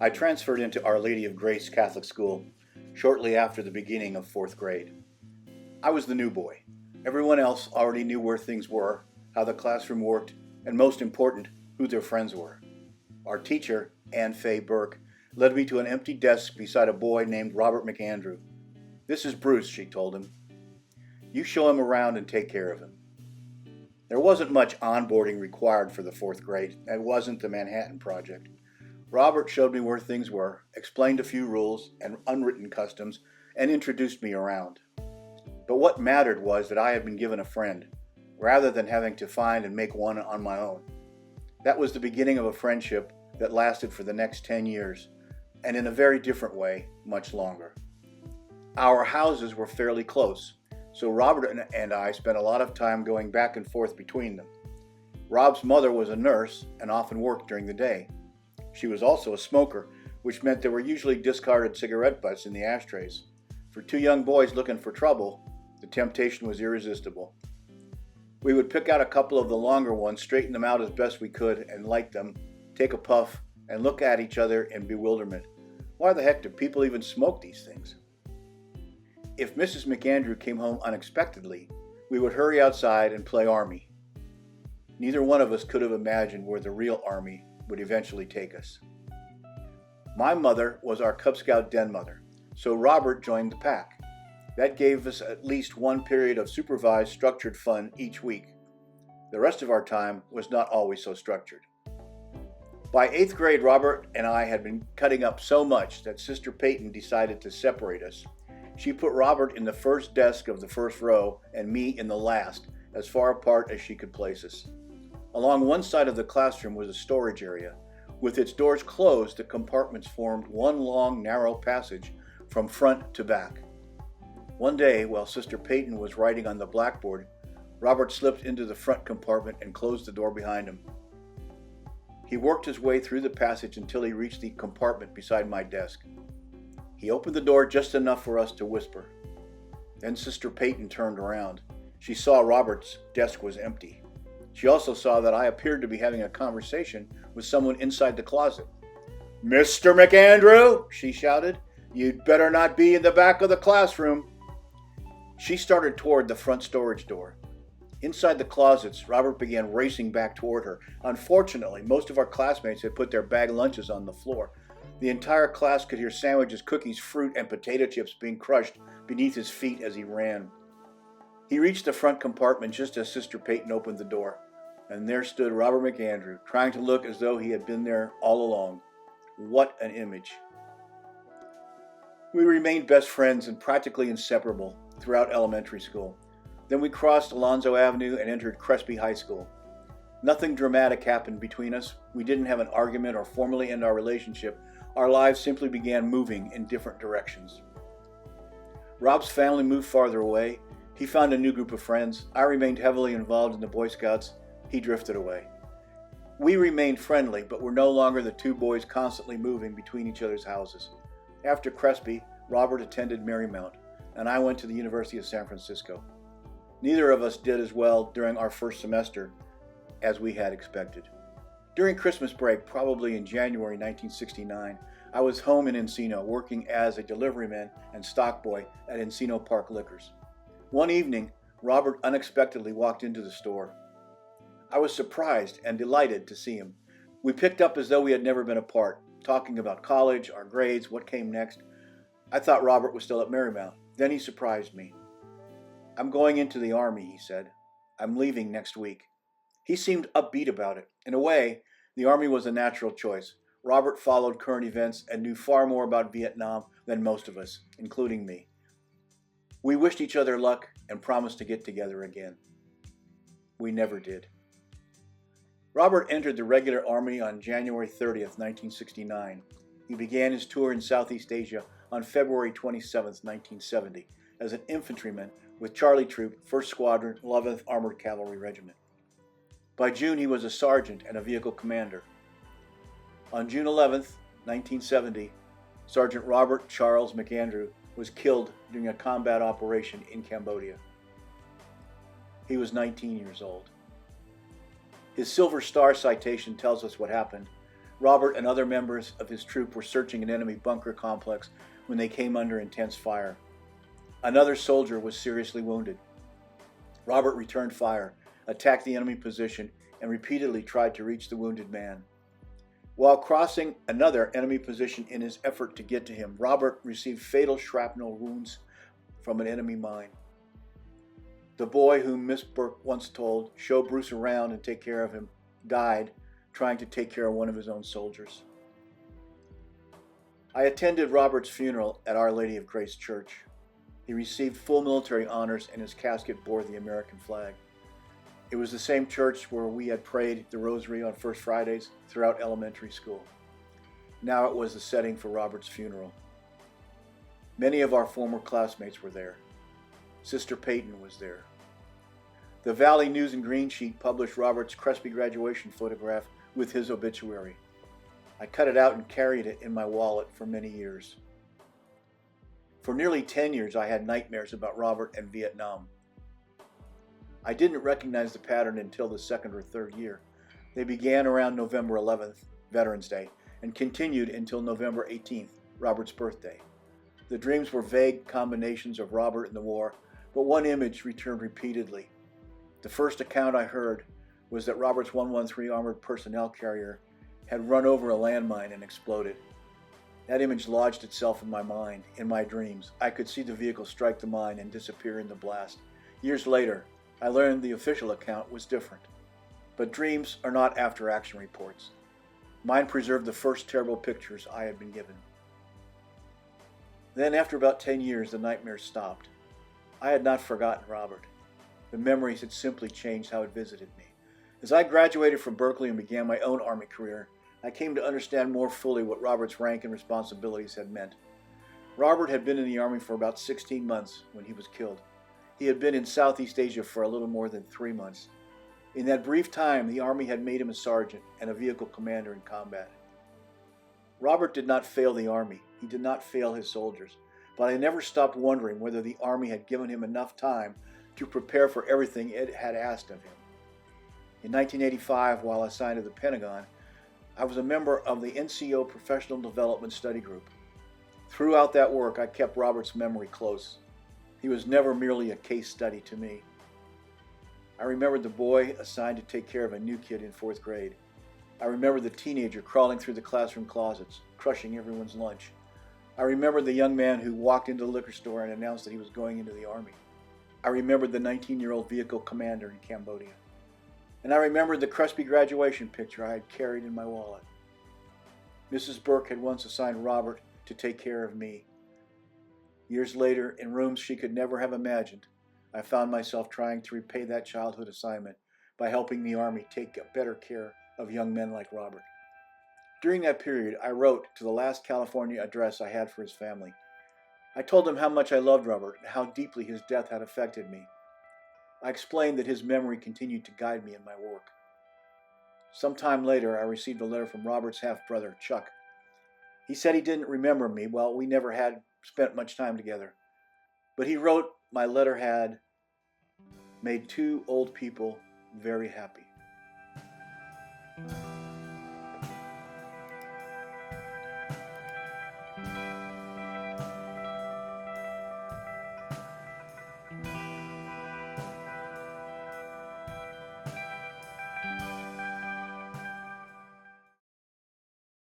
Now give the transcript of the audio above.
I transferred into Our Lady of Grace Catholic School shortly after the beginning of fourth grade. I was the new boy. Everyone else already knew where things were, how the classroom worked, and most important, who their friends were. Our teacher, Ann Fay Burke, led me to an empty desk beside a boy named Robert McAndrew. "This is Bruce," she told him. "You show him around and take care of him." There wasn't much onboarding required for the fourth grade. It wasn't the Manhattan Project. Robert showed me where things were, explained a few rules and unwritten customs, and introduced me around. But what mattered was that I had been given a friend, rather than having to find and make one on my own. That was the beginning of a friendship that lasted for the next 10 years, and in a very different way, much longer. Our houses were fairly close, so Robert and I spent a lot of time going back and forth between them. Rob's mother was a nurse and often worked during the day. She was also a smoker, which meant there were usually discarded cigarette butts in the ashtrays. For two young boys looking for trouble, the temptation was irresistible. We would pick out a couple of the longer ones, straighten them out as best we could, and light them, take a puff, and look at each other in bewilderment. Why the heck do people even smoke these things? If Mrs. McAndrew came home unexpectedly, we would hurry outside and play Army. Neither one of us could have imagined where the real Army would eventually take us. My mother was our Cub Scout den mother, so Robert joined the pack. That gave us at least one period of supervised, structured fun each week. The rest of our time was not always so structured. By 8th grade, Robert and I had been cutting up so much that Sister Peyton decided to separate us. She put Robert in the first desk of the first row and me in the last, as far apart as she could place us. Along one side of the classroom was a storage area. With its doors closed, the compartments formed one long, narrow passage from front to back. One day, while Sister Peyton was writing on the blackboard, Robert slipped into the front compartment and closed the door behind him. He worked his way through the passage until he reached the compartment beside my desk. He opened the door just enough for us to whisper. Then Sister Peyton turned around. She saw Robert's desk was empty. She also saw that I appeared to be having a conversation with someone inside the closet. "Mr. McAndrew," she shouted, "you'd better not be in the back of the classroom." She started toward the front storage door. Inside the closets, Robert began racing back toward her. Unfortunately, most of our classmates had put their bag lunches on the floor. The entire class could hear sandwiches, cookies, fruit, and potato chips being crushed beneath his feet as he ran. He reached the front compartment just as Sister Peyton opened the door, and there stood Robert McAndrew, trying to look as though he had been there all along. What an image. We remained best friends and practically inseparable throughout elementary school. Then we crossed Alonzo Avenue and entered Crespi High School. Nothing dramatic happened between us. We didn't have an argument or formally end our relationship. Our lives simply began moving in different directions. Rob's family moved farther away. He found a new group of friends. I remained heavily involved in the Boy Scouts. He drifted away. We remained friendly, but were no longer the two boys constantly moving between each other's houses. After Crespi, Robert attended Marymount, and I went to the University of San Francisco. Neither of us did as well during our first semester as we had expected. During Christmas break, probably in January 1969, I was home in Encino working as a deliveryman and stock boy at Encino Park Liquors. One evening, Robert unexpectedly walked into the store. I was surprised and delighted to see him. We picked up as though we had never been apart, talking about college, our grades, what came next. I thought Robert was still at Marymount. Then he surprised me. "I'm going into the Army," he said. "I'm leaving next week." He seemed upbeat about it. In a way, the Army was a natural choice. Robert followed current events and knew far more about Vietnam than most of us, including me. We wished each other luck and promised to get together again. We never did. Robert entered the regular Army on January 30th, 1969. He began his tour in Southeast Asia on February 27th, 1970, as an infantryman with Charlie Troop, 1st Squadron, 11th Armored Cavalry Regiment. By June, he was a sergeant and a vehicle commander. On June 11th, 1970, Sergeant Robert Charles McAndrew was killed during a combat operation in Cambodia. He was 19 years old. His Silver Star citation tells us what happened. Robert and other members of his troop were searching an enemy bunker complex when they came under intense fire. Another soldier was seriously wounded. Robert returned fire, attacked the enemy position, and repeatedly tried to reach the wounded man. While crossing another enemy position in his effort to get to him, Robert received fatal shrapnel wounds from an enemy mine. The boy whom Miss Burke once told, "Show Bruce around and take care of him," died trying to take care of one of his own soldiers. I attended Robert's funeral at Our Lady of Grace Church. He received full military honors and his casket bore the American flag. It was the same church where we had prayed the rosary on First Fridays throughout elementary school. Now it was the setting for Robert's funeral. Many of our former classmates were there. Sister Peyton was there. The Valley News and Green Sheet published Robert's Crespi graduation photograph with his obituary. I cut it out and carried it in my wallet for many years. For nearly 10 years, I had nightmares about Robert and Vietnam. I didn't recognize the pattern until the second or third year. They began around November 11th, Veterans Day, and continued until November 18th, Robert's birthday. The dreams were vague combinations of Robert and the war, but one image returned repeatedly. The first account I heard was that Robert's 113 armored personnel carrier had run over a landmine and exploded. That image lodged itself in my mind, in my dreams. I could see the vehicle strike the mine and disappear in the blast. Years later, I learned the official account was different. But dreams are not after-action reports. Mine preserved the first terrible pictures I had been given. Then, after about 10 years, the nightmares stopped. I had not forgotten Robert. The memories had simply changed how it visited me. As I graduated from Berkeley and began my own Army career, I came to understand more fully what Robert's rank and responsibilities had meant. Robert had been in the Army for about 16 months when he was killed. He had been in Southeast Asia for a little more than 3 months. In that brief time, the Army had made him a sergeant and a vehicle commander in combat. Robert did not fail the Army. He did not fail his soldiers. But I never stopped wondering whether the Army had given him enough time to prepare for everything it had asked of him. In 1985, while assigned to the Pentagon, I was a member of the NCO Professional Development Study Group. Throughout that work, I kept Robert's memory close. He was never merely a case study to me. I remembered the boy assigned to take care of a new kid in 4th grade. I remembered the teenager crawling through the classroom closets, crushing everyone's lunch. I remembered the young man who walked into the liquor store and announced that he was going into the Army. I remembered the 19-year-old vehicle commander in Cambodia. And I remembered the Crespi graduation picture I had carried in my wallet. Mrs. Burke had once assigned Robert to take care of me. Years later, in rooms she could never have imagined, I found myself trying to repay that childhood assignment by helping the Army take better care of young men like Robert. During that period, I wrote to the last California address I had for his family. I told him how much I loved Robert and how deeply his death had affected me. I explained that his memory continued to guide me in my work. Sometime later, I received a letter from Robert's half-brother, Chuck. He said he didn't remember me. Well, we never had spent much time together. But he wrote my letter had made 2 old people very happy.